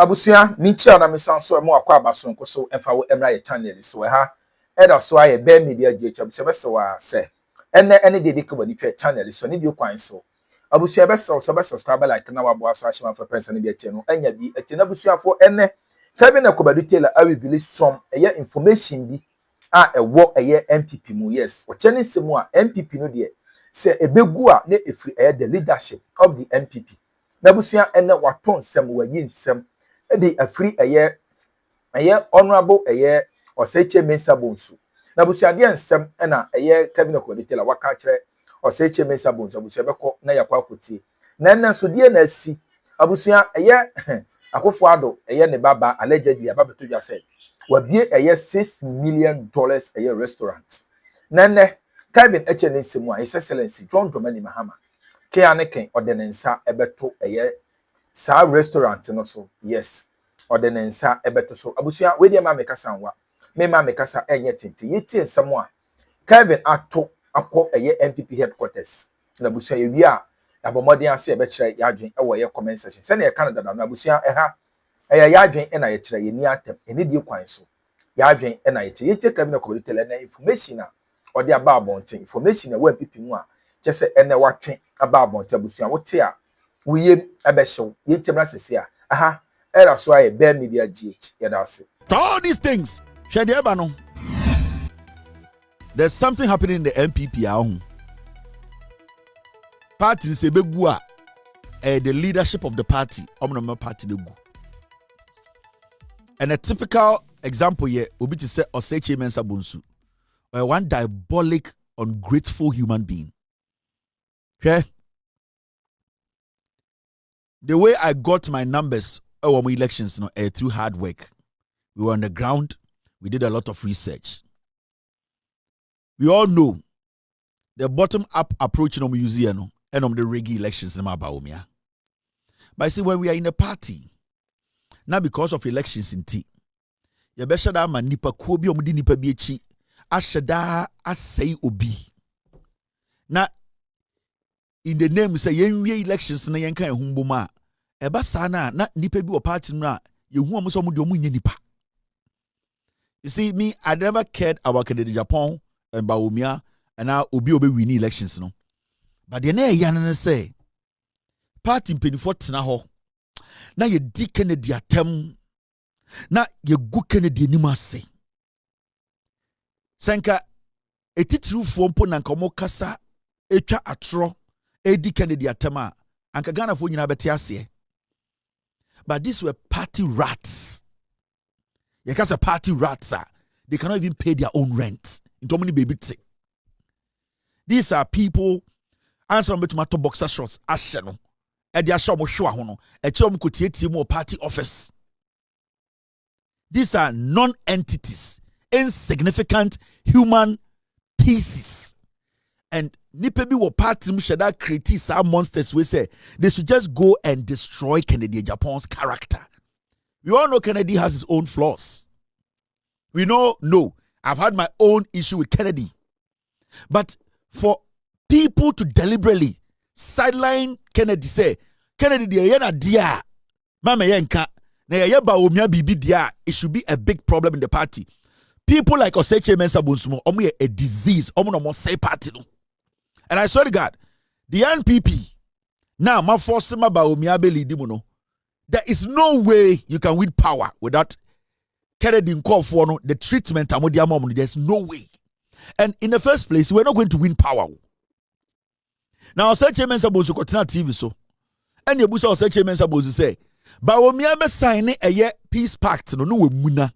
Abusia minchi na misanso emo akwa abaso nko so emfa wo emra ye channel so ha eda so aye be media gh abusia be so wa se ene de ko bani twa channel so ne bi kwan so abusia be so be subscribe like na wabo aso ahima for person bi atie no anya bi atie na abusia fo ene kabi na ko badi tela a reveal some information bi a ewo MPP mu yes o chene semu a MPP no de se ebegu a na efri the leadership of the MPP na abusia ene waton sem wa yin sem the free honorable Oseche Mensa Bonsu. Na busiade ensem na cabinet committee la waka kire Oseche Mensa Bonsu abusia beko na yakwa akotie. Na nso die na asi abusia Akufo Addo ne baba allegedly ababa to dwa say wabie $6 million restaurant. Na ne cabinet echene nsemu a His Excellency John Dramani Mahama ke aneken odenensa ebeto sa restaurant no so yes ordinance ebeto so abusia we dey ma mekasa nwa me ma mekasa enye tenti yeti ensem a Kevin ato akọ MPP headquarters na abusia yewi a abomodin ase ebe kire yadwen ewo ye comment section se na ye Canada na abusia eha yadwen na ye kire ye ni atem eni die kwan so yadwen na ye kire yeti Kevin ko tele na information na odi aba abonten information na wa MPP mu a kese ene watwen aba abonten abusia wote a we ebesho yetemra sese a aha era so aye be media gh yedase all these things shede eba no there's something happening in the MPP ahun party se begu a the leadership of the party omno party de gu and a typical example here obi to say Oseche Mensa Bonsu one diabolic ungrateful human being. Okay. The way I got my numbers my elections through hard work. We were on the ground. We did a lot of research. We all know the bottom-up approach we use here and the reggae elections in Baumia. But see, when we are in a party, now because of elections in tea, you better that man nipa kobi omudi nipa biechi ashada asay obi. Now in the name say yenwe elections na yenka ehumboma eba sana na nipa bi o party na yehu omo so mo de omo nya nipa. You see me, I never cared about Canada, Japan and Baumia and now obi win elections no. But the na yan say party mpanyfo tena ho na ye di Kennedy atem na ye gu Kennedy anim ase. Senka etitirufo mpo na nka mo kasa etwa atro edi Kennedy atema anka Ghana fo nyina beti ase. But these were party rats. You can't say party rats. They cannot even pay their own rent. Into many baby. These are people answer me to my top boxer shots. Asheno. And they are show mo show hono. E chiro mo kotie tie mo party office. These are non-entities, insignificant human pieces. And nipebi wo party mu shada create some monsters we say they should just go and destroy Kennedy Japan's character. We all know Kennedy has his own flaws. We know, no, I've had my own issue with Kennedy. But for people to deliberately sideline Kennedy, say, Kennedy, dia, mama yenka, na yeba omia bibi dia, it should be a big problem in the party. People like Oseche Mensa Bonsu, omo a disease, omo no more say party no. And I swear to God, the NPP, now my force ma ba omia be lead no. There is no way you can win power without Kennedy in call for the treatment. There's no way. And in the first place, we're not going to win power. Now, Oseche Mensa Bonsu kotina TV so. And you busa Oseche Mensa Bonsu say, "Ba omiya be sign a peace pact no we muna."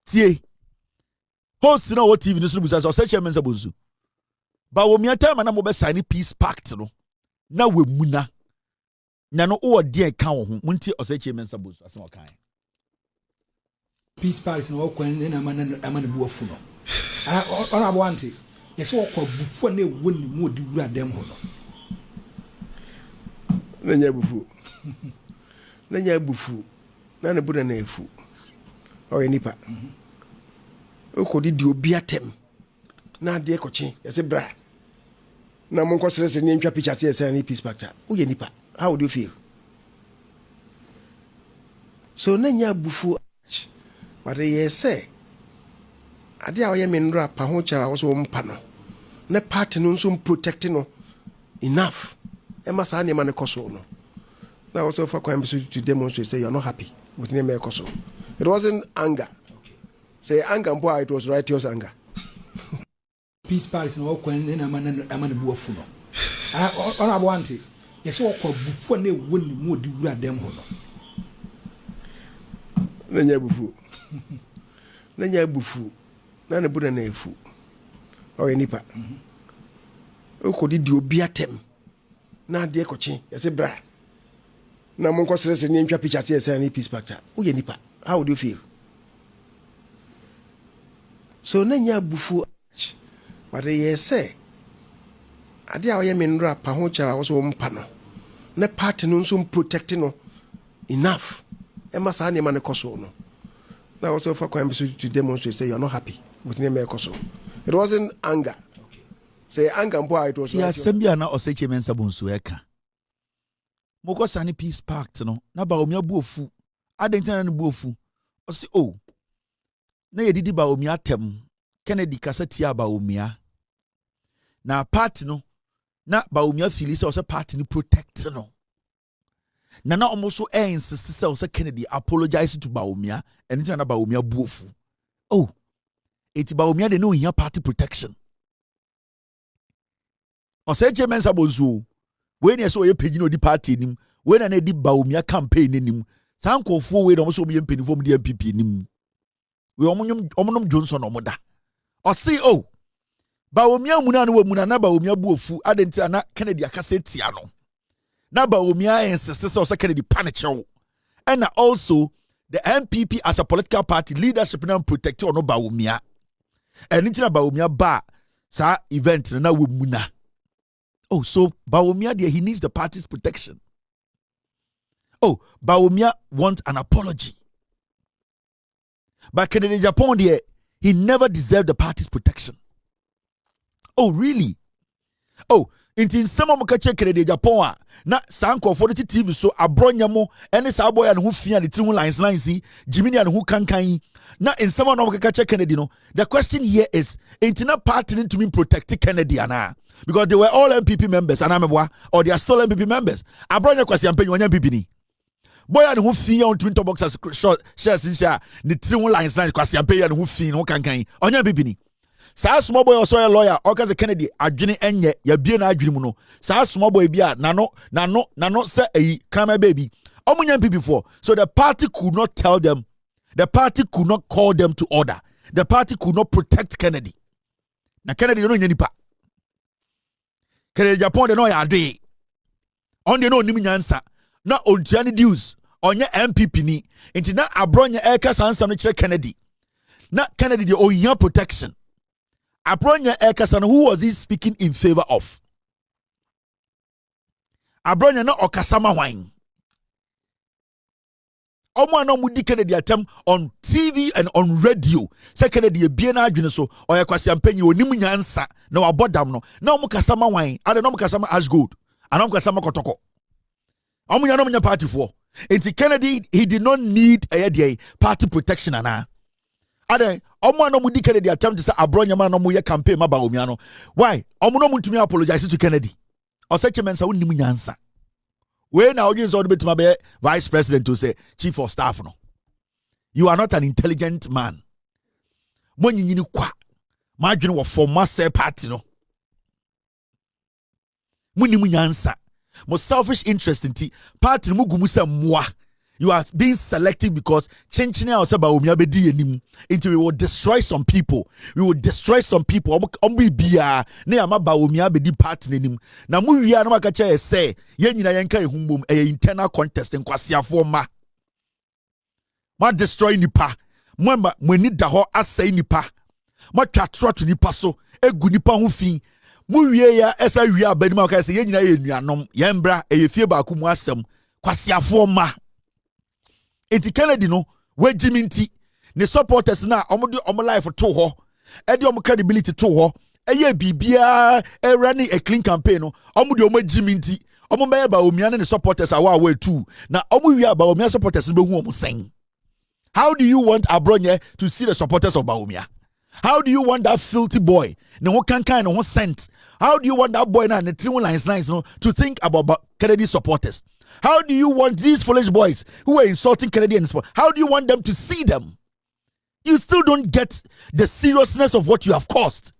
Tie. Host no what TV no so busa Oseche Mensa Bonsu. Ba omiya time na mo be sign peace pact no na we muna. Nano o die kan wo ho munti Oseche Mensa Bonsu asem okan peace pact no kwan na amane bu afu no ona abo anti yesi okwa bufu na ewu ni mu odi wura dem ho no nanya bufu na ne buda na efu o nipa o ko di obi atem na de kochi yesi bra na mon kwasere se ni ntwa picture se yesi ni peace pact o ye nipa. How would you feel? So nanya bufu but they say ade a oyɛ me ndra pa ho cha wo so mpa no na party no nso protect no enough ema saa ne ma ne koso no na also for crime to demonstrate say you're not happy with name koso. It wasn't anger. Okay. Say anger boy, it was righteous anger. Peace party no kwan na amane buafu no ona abwante yesi okwa bufu na ewoni mu odi wura dem ho no nanya bufu nanya bufu na ne buda na efu o nipa okodi di obi atem na ade ekochi yesi bra na mon kwasere ni ntwa picture say say ni peace party o ye nipa. How would you feel? So nanya bufu but they say ade a oyɛ me ndra pa ho cha wo so mpa no na party no nso protect no enough ema saa ne ma ne koso no na also for crime to demonstrate say you're not happy with name koso. It wasn't anger. Okay. Say anger boy, it was ya sembia na oseche mensa bonsu eka moko sane peace pact no na ba omi abuofu adentina ne buofu osi o na yedidi ba omi atem Kennedy kasa tia ba omia na party no na ba omia feel say o party ni protect no na almost insist say Kennedy apologize to ba omia anything na ba omia buofu oh it ba omia de no hia party protection o say jemensa bonzu we na so ye pagi no di party nim we na di ba omia campaign nim sankofo we no so ye mpenifo mu di MPP nim we omonom Johnson omoda o say oh ba omia muna na wamuna na ba omia buofu adenti na Kennedy akasa tia no na ba omia insist say o Kennedy panichew and also the MPP as a political party leadership na protect ono ba omia enti na ba omia ba sa event na wamuna. Oh, so Bawumia there, he needs the party's protection. Oh, Bawumia wants an apology. But Kennedy Japan there, he never deserved the party's protection. Oh, really? Oh, in some of the Kennedy Japan, na sanko for the TV so abronyamo any saboy and who fear the two lines Jimmy and who can na in some of the Kennedy no. The question here is, ain't not party to me protect Kennedy ana. Because they were all MPP members, and or they are still MPP members. I brought your question, paying one MPP. Boy, and who fee on twin boxes, short shares in share, the two lines, question pay and who fee no can on your MPP. Sa small boy also a lawyer, or cause a Kennedy, a Jenny and yet, ya be an agreement. Sa small boy be a nano, say a crime baby. Omun MPP for. So the party could not tell them, the party could not call them to order, the party could not protect Kennedy. Now, Kennedy don't know any part. Kennedy Japan de no ya ade on de no nim nyansa na ontiani dues onye MPP ni enti na abronya eka sansa no kire Kennedy na Kennedy de ohia protection abronya eka san who was he speaking in favor of abronya na okasama hwan omo na mudi Kennedy atem on TV and on radio say Kennedy ebie na adwene so oye kwase ampanyi onim nyansa na wabodam no na omo kasama wan ade na omo kasama ash gold and omo kasama kotoko omo nya no nya party for enti Kennedy he did not need a party protection ana ade omo na mudi Kennedy atem to say abronya man no mo ye campaign ma ba omia no why omo no mutumi apologize to Kennedy o say chemensa onim nyansa. When our audience ought to be my vice president to say chief of staff no. You are not an intelligent man. When you need kwa, margin wa former say party no. Muni munyansa. Most selfish interest in tea party mugumusa moi. You are being selective because changing out about until we will destroy some people. We will destroy some people. Bia ne amaba umia bedi party nim. Na mu wi na maka che say ye nyina yenka ehumbom internal contest nkwasiafo ma destroy nipa. Mwemba mweni da ho asai nipa. Ma twatro to nipa so egu nipa ho fi. Mu wi ya esa wi abani maka say ye nyina ye nuanom yembra eyefie ba ku mu asem kwasiafo ma. Eti Kennedy no we jiminti ne supporters na omo life to ho e de omo credibility to ho eye bibia e running a clean campaign no omo de omo jiminti Omo be Bawumia and the supporters are way too. Now omo we are Bawumia supporters be who omo saying. How do you want Abronye to see the supporters of Bawumia? How do you want that filthy boy? No one can kind of one cent. How do you want that boy now in the 3 lines to think about Kennedy supporters? How do you want these foolish boys who are insulting Kennedy sport? How do you want them to see them? You still don't get the seriousness of what you have caused.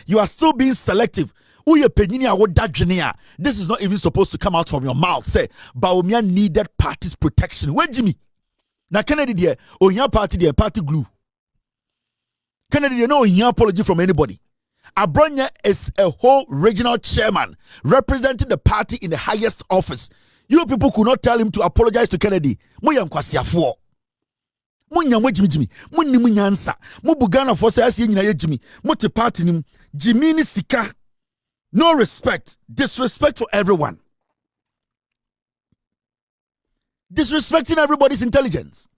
You are still being selective. This is not even supposed to come out from your mouth. Say, Bawumia needed party's protection. Where Jimmy? Now Kennedy there, your party there, party glue. Kennedy there, no apology from anybody. Abronya is a whole regional chairman representing the party in the highest office. You people could not tell him to apologize to Kennedy. Moyam kwasiafo. Munyam Jimmy. Munni munyansa. Mubugana for say asi nyina ye Jimmy. Mote party nim. Jimmy ni sika. No respect. Disrespect for everyone. Disrespecting everybody's intelligence.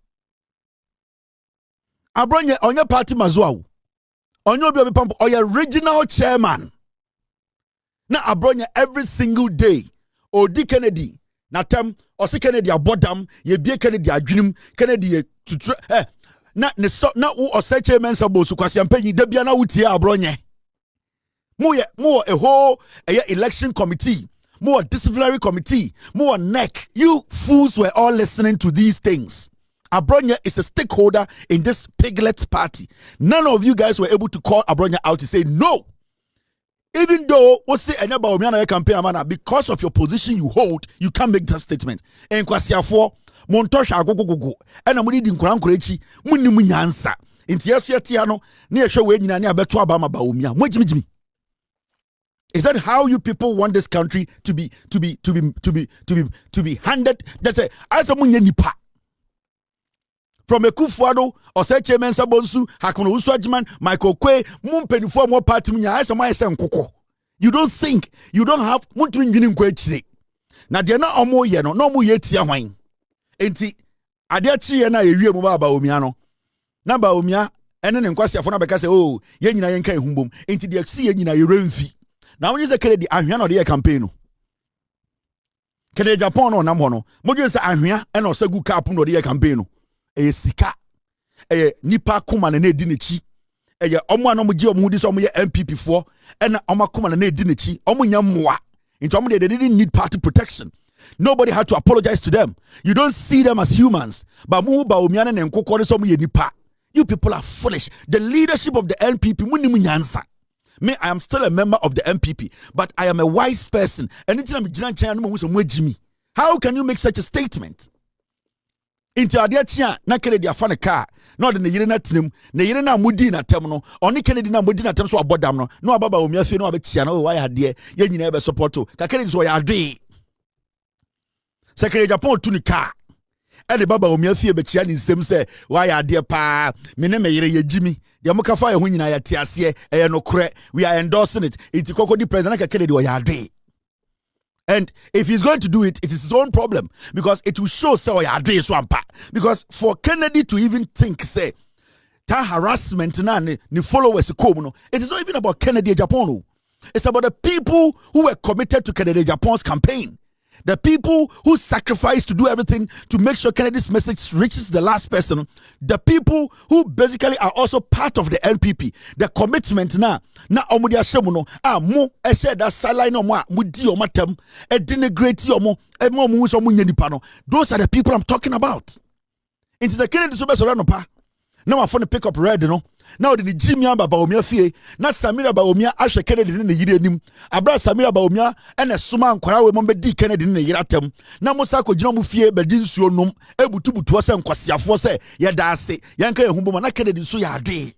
Abronya on your party mazuau. On your baby pump or your regional chairman. Now Abronya every single day. Or D Kennedy. Now tem or see Kennedy a bottom. Ye be Kennedy a dream. Kennedy to na ne so na or say chairman sabo so kwasi ampenyi debia na wutie Abronya. More a whole election committee. More disciplinary committee, more neck. You fools were all listening to these things. Abronya is a stakeholder in this piglet party. None of you guys were able to call Abronya out to say no. Even though we say Bawumia campaign amana, because of your position you hold, you can't make that statement. En kwasiafo montosha agogogogo. Ena mudi di nkran korechi, munni munyansa. Inti yesia no, na ehwe we nyina ne abeto abama Bawumia. Mwejimijimi. Is that how you people want this country to be handed? That's it. As a nipa from a Kufuado or say Chairman Sabonsu, Hakono Uswajiman, Michael Kwe, Mumpenifo more party munya as a my son Coco. You don't think you don't have Muntwin Guinim Quechi. Now they're not omo yeno, no more yet wine. Enti Adiachi and I Mubaba Bawumiano. Number Umia, and then Quasia Fonabaka, oh, Yenina Yanka Humbum, into the Axia in fee. Now when you say Kennedy, I'm here on the campaign. Kennedy Japan or Namono, Mojo say I'm here and also good capun or the campaign. A sika, a nipa kuman and a dinichi, a omanomuji of Moody's on MPP for, and Omakuman and a dinichi, Omunyamwa. In terms they didn't need party protection. Nobody had to apologize to them. You don't see them as humans. But Bawumia and Kokore nipa. You people are foolish. The leadership of the NPP, Munimunyansa. Me, I am still a member of the MPP, but I am a wise person. How can you make such a statement? Into Adiachia, na Kennedy afane car, not in the Yerena Tim, the Yerena Mudina terminal, only Kennedy Mudina terms or Bodamno, no Ababa Umia, no Abechiano, why I dear, you never support to. Kaken's why I do. Secretary Japan Tunica. And the Baba Umia Bechian in Sim say, why are dear pa, Mineme Jimmy, the Amokafa winning I at Tiasie, and no cre, we are endorsing it. It's a Coco di President Kennedy or Yardre. And if he's going to do it, it is his own problem because it will show so Yardre Swampa. Because for Kennedy to even think, say, ta harassment na ni followers komuno, it is not even about Kennedy Japan. It's about the people who were committed to Kennedy Japan's campaign. The people who sacrificed to do everything to make sure Kennedy's message reaches the last person. The people who basically are also part of the NPP. The commitment na omudia shemuno mo share that sideline mo mudi omatem e denigrate omo e mo mu so munye nipa no. Those are the people I'm talking about. Into the Kennedy so beso no pa. Now I phone pick up red no. Now the Jimmy Bawumia fie na Samira Bawumia ahwe Kennedy ne yire anim. Abra Samira Bawumia ene suma nkwara we mombe di Kennedy ne yire atem. Na Musa ko gina mu fie bedi nsuo nom ebutubutu se nkwasiafo se ye da ase. Yanka ehumbo na Kennedy nso ya ade.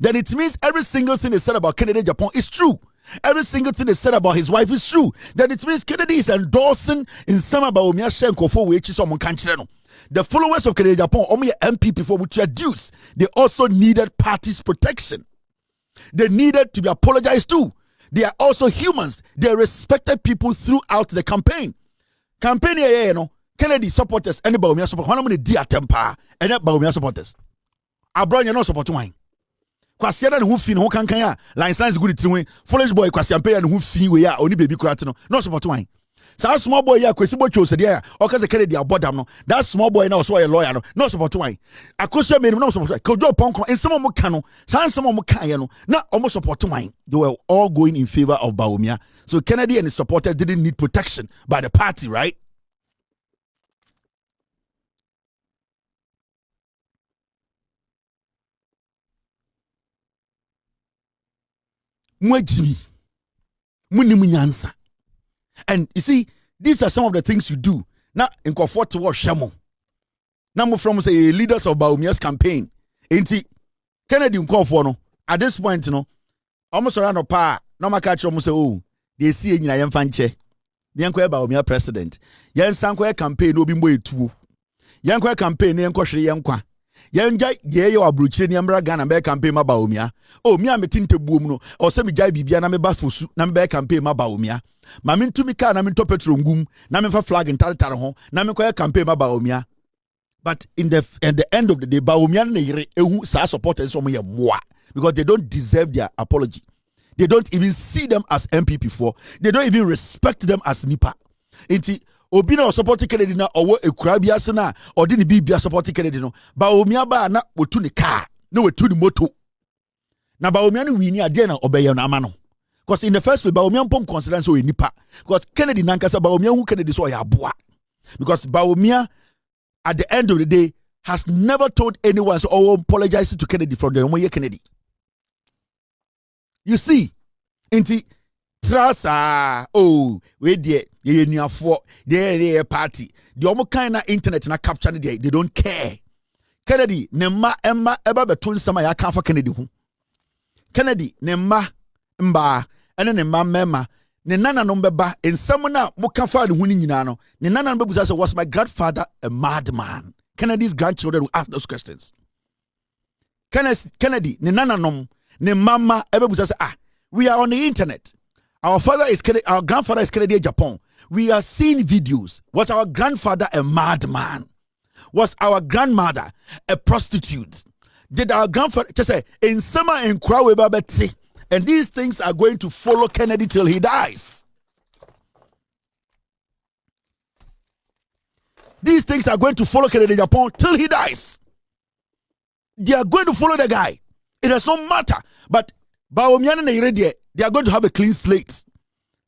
Then it means every single thing they said about Kennedy Japan is true. Every single thing they said about his wife is true. Then it means Kennedy is endorsing in some Bawumia shenkofo we chi so mon kanchire no. The followers of Kennedy Japan, only MPP for which reduce, they also needed party's protection. They needed to be apologized to. They are also humans. They respected people throughout the campaign. Campaign here, you know, Kennedy supporters, any Bawumia supporters, how many dear temper, and that Bawumia supporters. Abronya no support wine. Kwasi na ne ho fi ne ho kankan a license good tiwen foolish boy kwasi ampe ya ne ho fi we a oni baby kura te no support wan. Sa small boy ya kwesi bocho se dia o ka se Kennedy abodam no that small boy na so a lawyer no support wan. Akosua me no support kojo ponko ensemo mo ka no sa ensemo mo ka ye no na o mo support wan. They were all going in favor of Bawumia. So Kennedy and his supporters didn't need protection by the party, right? Mwejimi munimu nyansa. And you see, these are some of the things you do. Now, in comfort to watch Shamo. Now, from say leaders of Bawumia's campaign. Ain't Kennedy for no. At this point, you know, almost around a pa. No ma catch almost say, oh, they see in Yam Fanche. Yanko Bawumia president. Yan Sanko campaign no bimbo etu. Yanko campaign yanko shri yankwa. Yanja ye yo abruchi ni amra Ghana be campaign ma Bawumia. Oh, me am tinte buom no. O se me jai bibia na me ba fosu na me be campaign ma Bawumia. Ma me ntumi ka na me to petrol ngum na me fa flag ntaretare ho na me koye campaign ma Bawumia. But at the end of the day Bawumia na yire ehu sa supporters so mo ye moa because they don't deserve their apology. They don't even see them as MPP for. They don't even respect them as NIPA. Inti Obina or supporting Kennedy na or Ekurabia Sana or didn't be supporting Kennedy no. Bawumia ba na wotu ni car, no wotu ni moto. Na Bawumia ni wini adena obeye na amano. Because in the first place, Bawumia mpom consider so nipa. Because Kennedy nankasa Bawumia who Kennedy so ya boa. Because Bawumia at the end of the day has never told anyone so apologize to Kennedy for the Omoye Kennedy. You see, inti trasa we de ye nuafo de party the omo kind na internet na capture they don't care. Kennedy ne ma emma eba beto nsama ya kan fa Kennedy hu. Kennedy ne ma mba ene ne ma mema ne nana no beba ensam na mo kan fa ne hu ni nyina no ne nana no bebusa say was my grandfather a madman. Kennedy's grandchildren will ask those questions. Kennedy ne nana no ne mama ebebusa say we are on the internet. Our grandfather is Kennedy Japan. We are seeing videos. Was our grandfather a madman? Was our grandmother a prostitute? Did our grandfather just say in summer in Krawe Babeti? And these things are going to follow Kennedy till he dies. These things are going to follow Kennedy Japan till he dies. They are going to follow the guy. It does not matter. But Bawumia and they are going to have a clean slate.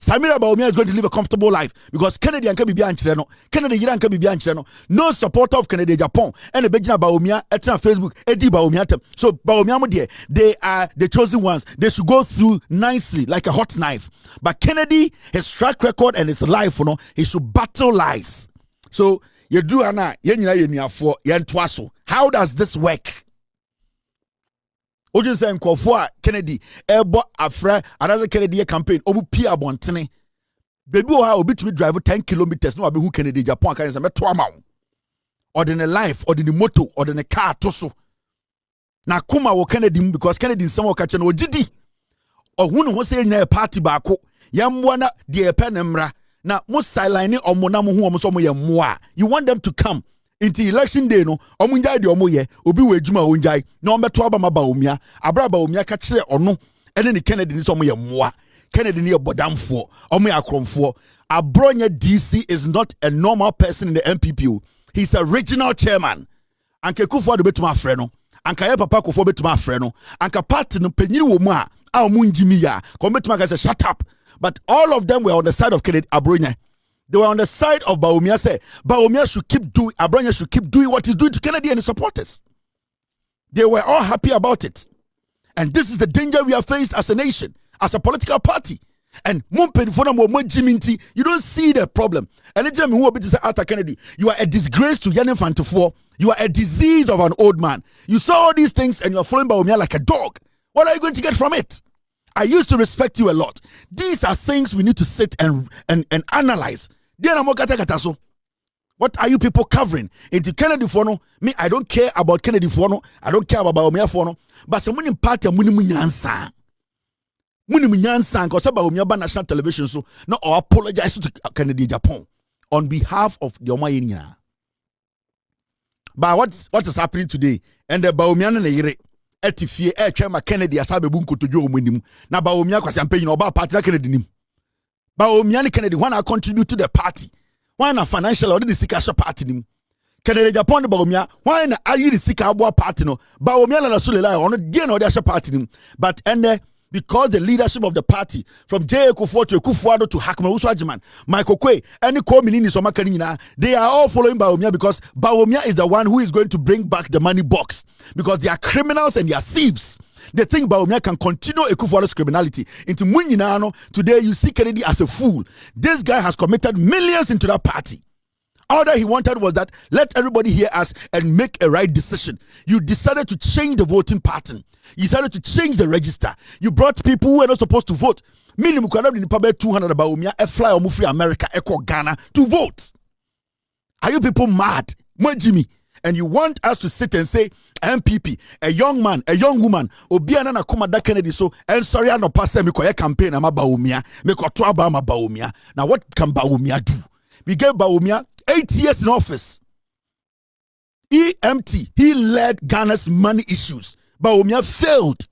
Samira Bawumia is going to live a comfortable life because Kennedy and Kabi Biancheno, Kennedy and Kabi Biancheno, no supporter of Kennedy Japan, and the Bejina Bawumia at Facebook, Eddie Bawumia. So Bawumia, they are the chosen ones. They should go through nicely like a hot knife. But Kennedy, his track record and his life, you know, he should battle lies. So you do ana for how does this work? Ojun say nkofo Kennedy ebo afra another Kennedy campaign obu pia bontene baby o ha obi to drive 10 kilometers no abehu Kennedy Japan kan say meto ama wo or the life or the motor or the car to so na kuma wo Kennedy because Kennedy some o ka che no ogidi ohunu ho say nya party baako yamwa na de epenemra na mo sideline omo na mo hu omo so mo ye moa you want them to come into election day no omunjai de omo ye obi we adwuma onjai na ometo aba ma Bawumia abra Bawumia ka kire ono ene ni Kennedy ni so omo ye moa Kennedy ni bodamfo omo ye akromfo abronya DC is not a normal person in the MPP. He's a regional chairman anke Kufuor de betuma afre no anka ye papa Kufuor betuma afre no anka party no panyiri wo mu a omunjimi ya ko betuma ka say shut up. But all of them were on the side of Kennedy Abronya. They were on the side of Bawumia. Say Bawumia should keep doing, Abronya should keep doing what he's doing to Kennedy and his supporters. They were all happy about it. And this is the danger we are faced as a nation, as a political party. And you don't see the problem. Anytime you want to say after Kennedy, you are a disgrace to Yanin Fantifo. You are a disease of an old man. You saw all these things and you are following Bawumia like a dog. What are you going to get from it? I used to respect you a lot. These are things we need to sit and analyze. What are you people covering? Into Kennedy Fono, me, I don't care about Kennedy Fono. I don't care about Bawumia Fono. But some party munyansa. Munyansa, because Bawumia national television, so no, I apologize to Kennedy Japan on behalf of the Omayenia. But what is happening today? And the Bawumia and the etifie ma Kennedy asabe bu nkotodwo omunim na Bawumia kwasampanyin oba party na Kennedy nim Bawumia and Kennedy when I contribute to the party why na financial or the sika party nim Kennedy Japan Bawumia why na ayi the sika abo party no Bawumia na so lela ono die na the party nim but because the leadership of the party from J. Kufuor to Kufuor to Hakma Uswajiman, Michael Kwe, any co-ministers so they are all following Bawumia because Bawumia is the one who is going to bring back the money box because they are criminals and they are thieves. They think Bawumia can continue Kufuor's criminality. Into Munyinano, today you see Kennedy as a fool. This guy has committed millions into that party. All that he wanted was that let everybody hear us and make a right decision. You decided to change the voting pattern. You decided to change the register. You brought people who were not supposed to vote. Minimum 200 about a fly or free America, Echo Ghana to vote. Are you people mad? Jimmy? And you want us to sit and say MPP, a young man, a young woman, Obiana na kuma da Kennedy so and sorry I no pass me ko campaign ama Bawumia, me ko to aba ma Bawumia. Now what can Bawumia do? We gave Bawumia 8 years in office. EMT, he led Ghana's money issues. Bawumia failed.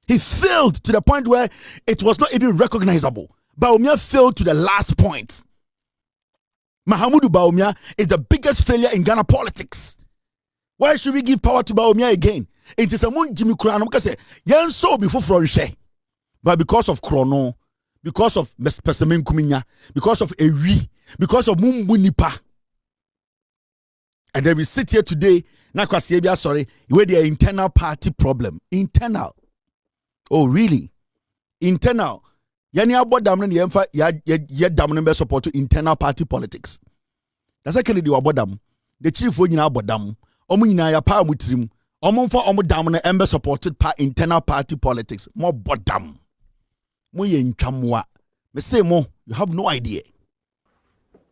He failed to the point where it was not even recognizable. Bawumia failed to the last point. Mahamudu Bawumia is the biggest failure in Ghana politics. Why should we give power to Bawumia again? It is a moon Jimmy Kurano because yan so before Florishe. But because of Chrono, because of Pesamen Kuminya, because of Ewi, because of Mumbunipa. And then we sit here today, sorry, with the internal party problem. Internal. Oh, really? Internal. Yani abo damne ni emfa ya damne be support to internal party politics. That's why Kennedy wabodam. The chief wo nyina abodam. Omo nyina ya pa mutirim. Omo mfa omo damne embe supported pa internal party politics. Mo bodam. Mo ye ntwamwa. Me say mo, you have no idea.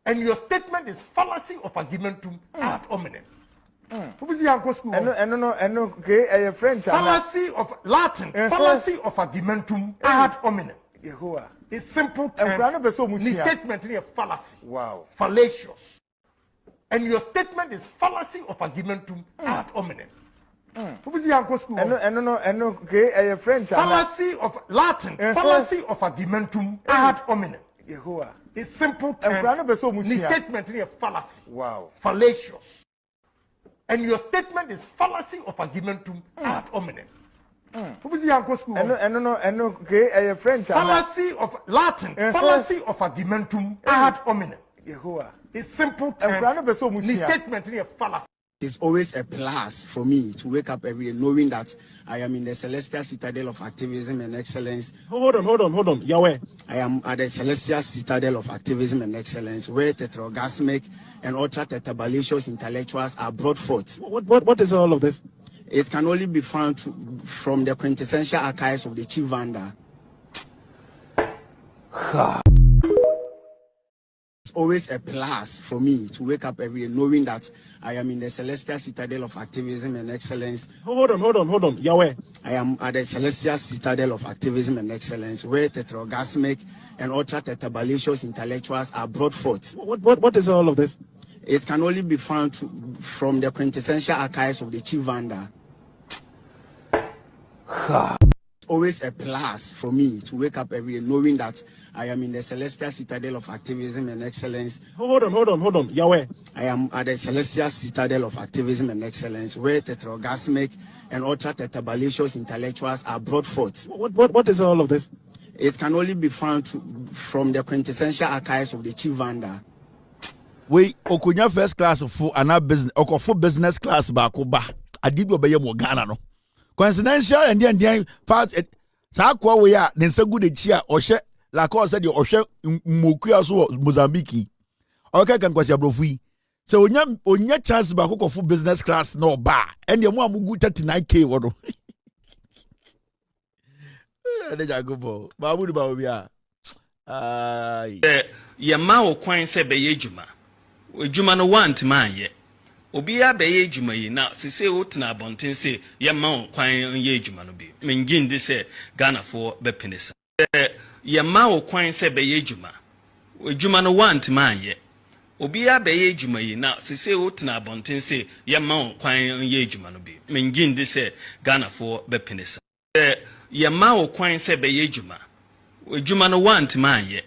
And your statement is fallacy of argumentum ad hominem. Who is your school? Okay, French. Fallacy of Latin. Fallacy of argumentum ad hominem. It's simple terms. The statement is a fallacy. Wow. Fallacious. And your statement is fallacy of argumentum ad hominem. Who is your school? Okay, French. Fallacy of Latin. Fallacy of argumentum ad hominem. It's simple terms. The statement is a fallacy. Wow. Fallacious. And your statement is fallacy of argumentum ad hominem. Who is your school? Okay, French. Fallacy of Latin. Fallacy of argumentum ad hominem. It's simple terms. The statement is a fallacy. It's always a plus for me to wake up every day knowing that I am in the celestial citadel of activism and excellence. Hold on. Yahweh. I am at the celestial citadel of activism and excellence where tetraorgasmic and ultra-tetrabalicious intellectuals are brought forth. What is all of this? It can only be found from the quintessential archives of the Chief Vanda. It's always a plus for me to wake up every day knowing that I am in the celestial citadel of activism and excellence. Hold on. Yahweh. I am at the celestial citadel of activism and excellence where tetraorgasmic and ultra-tetrabalicious intellectuals are brought forth. What is all of this? It can only be found from the quintessential archives of the Chief Vanda. Always a plus for me to wake up every day knowing that I am in the celestial citadel of activism and excellence. Hold on. Yahweh. I am at the celestial citadel of activism and excellence where tetraorgasmic and ultra-tetrabalicious intellectuals are brought forth. What is all of this? It can only be found from the quintessential archives of the Chief Vanda. We okunya first class for ana business okofo business class ba ko ba adibi obeye mo Ghana no coincidential and then part sa kwa we ya ne nsagu de chi a ohye la ka said ohye mmoku aso Mozambique okay kan kwasi abrofu yi se onya chance ba ko kofo business class no ba and dem amugu 39k wodo de jagobo ba mu ba obi a ye ma wo kwan se be ye djuma djuma no want man ye obi ya be ye djuma yi na se se wotna abonten se ye ma wo kwan ye djuma no bi mengin de se Ghana for be penisa ye ma wo kwan se be ye djuma no want man ye Obia beye adwuma yi na sese wotena abonten se yema wo kwan ye adwuma no bi. Mengin se Ghana for bepinesa. Yema wo kwan se beye adwuma. Adwuma no want man ye.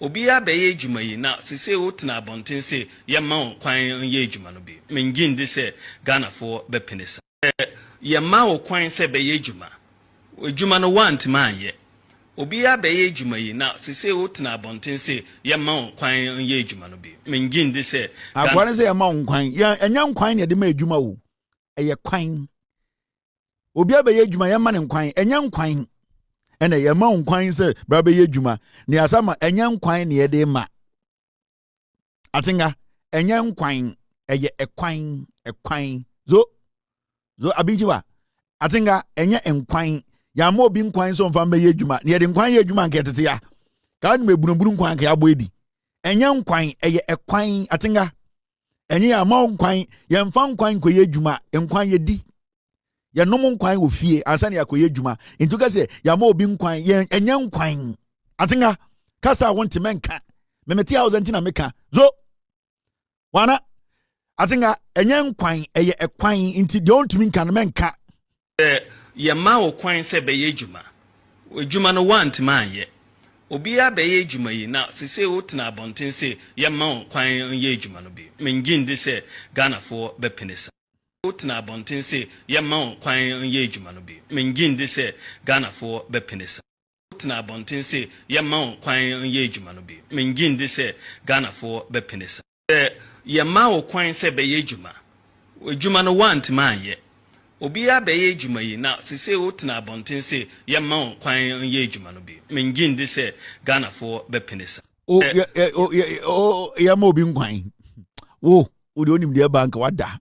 Obia beye adwuma yi na sese wotena abonten se yema wo kwan ye adwuma no bi. Mengin se Ghana for bepinesa. Yema wo kwan se beye adwuma. Adwuma no want man ye. Obia beye adwuma yi na sese wotena abonten se yema wo kwan ye adwuma no bi. Mengin se akwane se yema wo kwan enya nkwan ne de ma adwuma wo eye kwan. Obia beye adwuma yema ne nkwan enya nkwan ena yema wo kwan se bra beye adwuma ne asama enya nkwan ne de ma atinga enya nkwan eye ekwan zo abinjiwa atinga enya nkwan ya ma obi nkwan so mfa mbe adwuma ne de nkwan ye adwuma nke tete ya ka ni meburumburu nkwan ka ya bo edi enya nkwan eye ekwan atinga enye ya ma nkwan ye mfa nkwan ko ye adwuma nkwan ye di ye nom nkwan wo fie ansa ne akoye adwuma ntuka se ya ma obi nkwan ye enya nkwan atinga kasa wonte menka memeti a ozentina meka zo wana atinga enya nkwan eye ekwan nti de ontumi nka no menka yema wo kwan se beye adwuma. Adwuma no want man ye. Obia beye adwuma yi na sese wotena abonten se yema wo kwan ye adwuma no bi. Mengin se Ghana for bepinesa. Wotena abonten se yema wo kwan ye adwuma no bi. Mengin se Ghana for bepinesa. Wotena abonten se yema wo kwan ye adwuma no bi. Mengin se Ghana for bepinesa. Yema wo kwan se beye adwuma. Adwuma no want man ye. Obia beye adwuma yi na sese wotena abonten se yema wo kwan ye adwuma no bi. Mengin se Ghana for bepinesa. Yema obi nkwan wo de onim de bank wada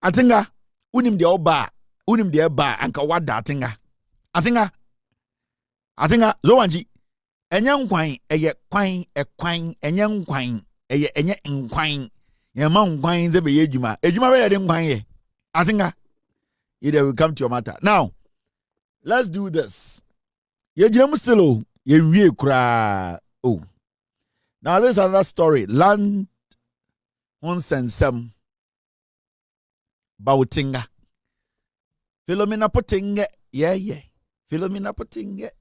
atinga unim de oba unim de ba anka wada atinga zo wanji enya nkwan eye kwan ekwan enya nkwan eye enye nkwan yema nkwan ze be adwuma be de nkwan ye atinga either we come to your matter now. Let's do this. Ye jinem still ye wie kura now this is another story. Land on sensem bautinga Philomena Potinga yeah Philomena Potinga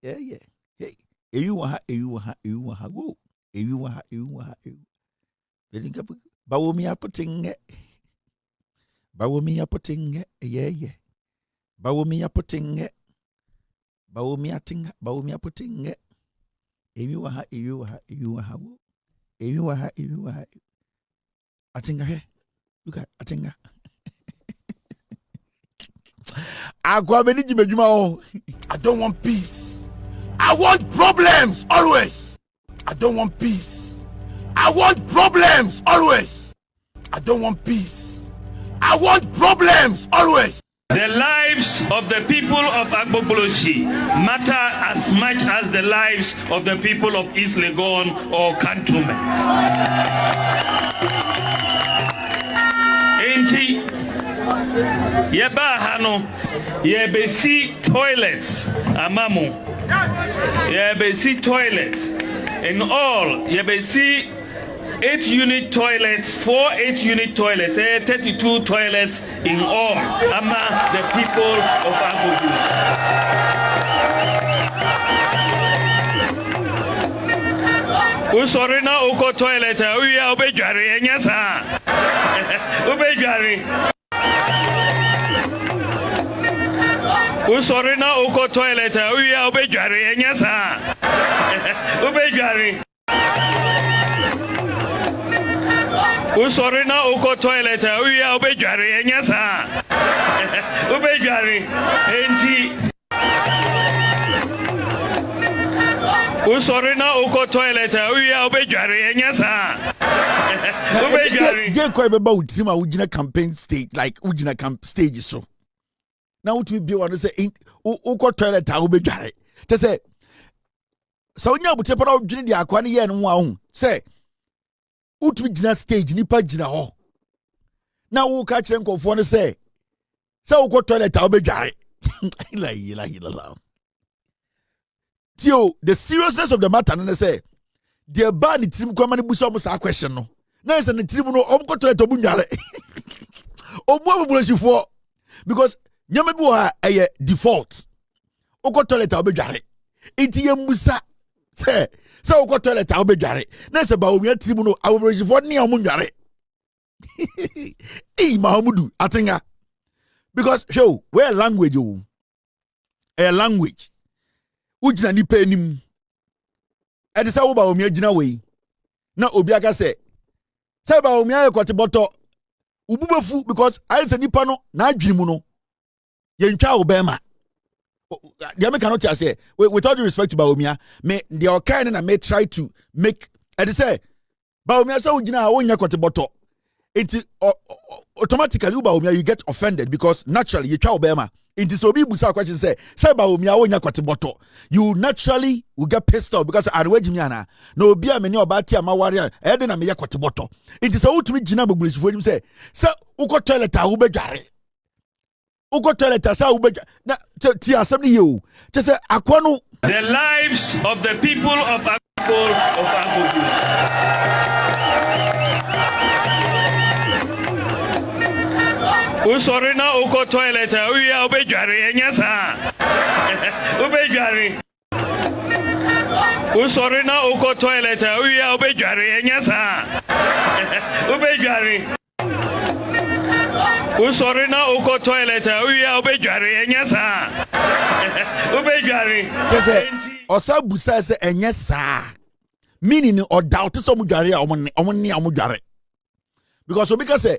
yeah hey you ha go you ha Bawomi Potinga yeah Bawomi Potinga you ha go you ha atinga he look at atinga akwa beni jimejuma o. I don't want peace. I want problems always. I don't want peace. I want problems always. I don't want peace. I want problems always. The lives of the people of Agbogboloshi matter as much as the lives of the people of East Legon or cantonments. Enti yeba hano yebesi toilets amamu yebesi toilets in all yebesi 8-unit toilets, 4 8-unit toilets, 32 toilets in all among the people of Agbogboloshi. Usori na uko toilet uya ubejwari enyasa ubejwari usori na uko toilet uya ubejwari enyasa ubejwari usori na uko toilet uya ubejwari enyasa ubejwari enti usori na uko toilet uya ubejwari enyasa ubejwari je ko be ba utima ugina campaign stage like ugina camp stage so na utimi bi wano say uko toilet ubejwari te say so onya bute para ugini di akwa ne ye no ho say utimi gina stage nipa gina ho na wo ka kire nkofo ne say uko toilet ubejwari la Tio, the seriousness of the matter, and I say, dear bad, it's him coming to busa a question. No, nice and the tribunal, got to let Obunyare. Obu for because Yamabu a default. Oko toilet Obejare. Iti Yamusa say, so oko toilet Obejare. Nice about me tribunal, I will for near Omunyare. Eh, Mahamudu, Atinga. Because, show, where language, a language. Ujina ni penim. Edi sa uba omi ejina wei. Na obi aka se ba omi aye kwati boto. Ububefu because I say nipa no na adwini mu no. Ye ntwa obema. The American cannot say with all due respect to Baumia, me the Okai na may try to make edi say Baumia say ujina wonya kwati boto. It automatically Baumia you get offended because naturally you twa obema. It is obi busa question say Baumia wonya kwati boto. You naturally will get pissed off because anwejimiana no obi ameni obati amawari ede na me yakwati boto. It is so ultimate jina bubulishifo him say uko toilet a ubejare. Uko toilet sa ubejare. Na ti asem you. Just say akwano the lives of the people of Akroma. Usori na uko toilet uya obejare enyasa. Obejare. Usori na uko toilet uya obejare enyasa. Obejare. Usori na uko toilet uya obejare enyasa. Obejare. Just osabusa se enyasa. Meaning or doubt so mujare omoni amujare. Because obika say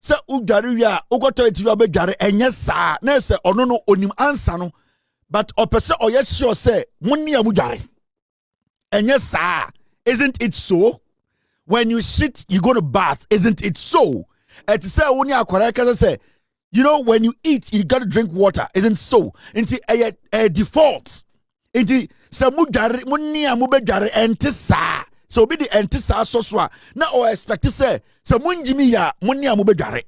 se ugari ya ukotolet you abegare enye saa na se ono no onim ansa no but opese oye sure say munni amugare enye saa. Isn't it so? When you shit you go to bath, isn't it so? Et say woni akwara ka say you know when you eat you got to drink water, isn't so? Inti a default inti se mugare munni amubegare ente saa. So be the entisa soswa na o expect say munjimi ya munni amubedware.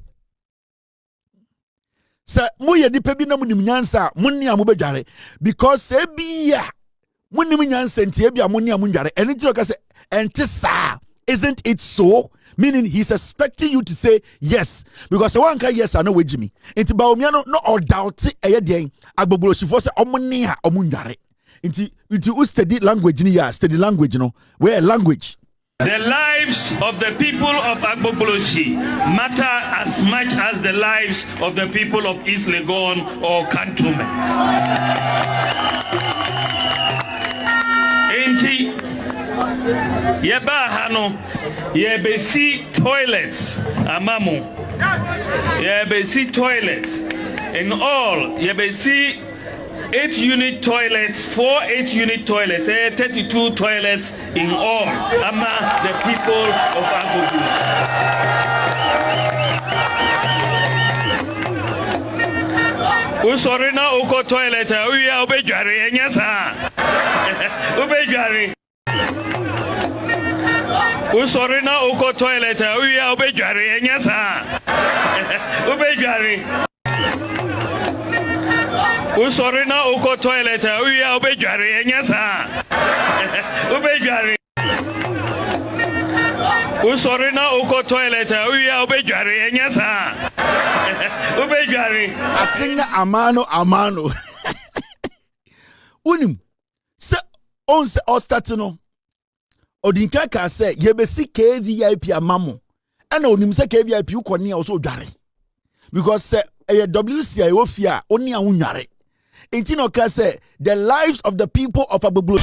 Say moye nipa bi na munim nyansa munni amubedware because say bia munim nyansa ntie bia munni amundware. Anything ka say entisa, isn't it so? Meaning he's expecting you to say yes because one can yes I know wejimi. Enti ba omiano no or doubt eye den agbogbo shifo say omunni ha omundware. Into study language study language where language. The lives of the people of Agbogbosi matter as much as the lives of the people of East Legon or cantonments. Enti yeba hano yebesi toilets amamo yebesi toilets in all yebesi 8-unit toilets, 4 8-unit toilets, 32 toilets in all among the people of Agogo. Usorina uko toilet, uya obejare enyasa. Obejare. Usorina uko toilet, uya obejare enyasa. Obejare. Usori na uko toilet uya obejare enyasa. Obejare. Usori na uko toilet uya obejare enyasa. Obejare. Atinga amano. Unim se on se ostatino. Odinka ka se yebesi KVIP amamo. Ana onim se KVIP ukoni also dware. Because se WCI ofia oni awunware. Intino ka say the lives of the people of Agbogbo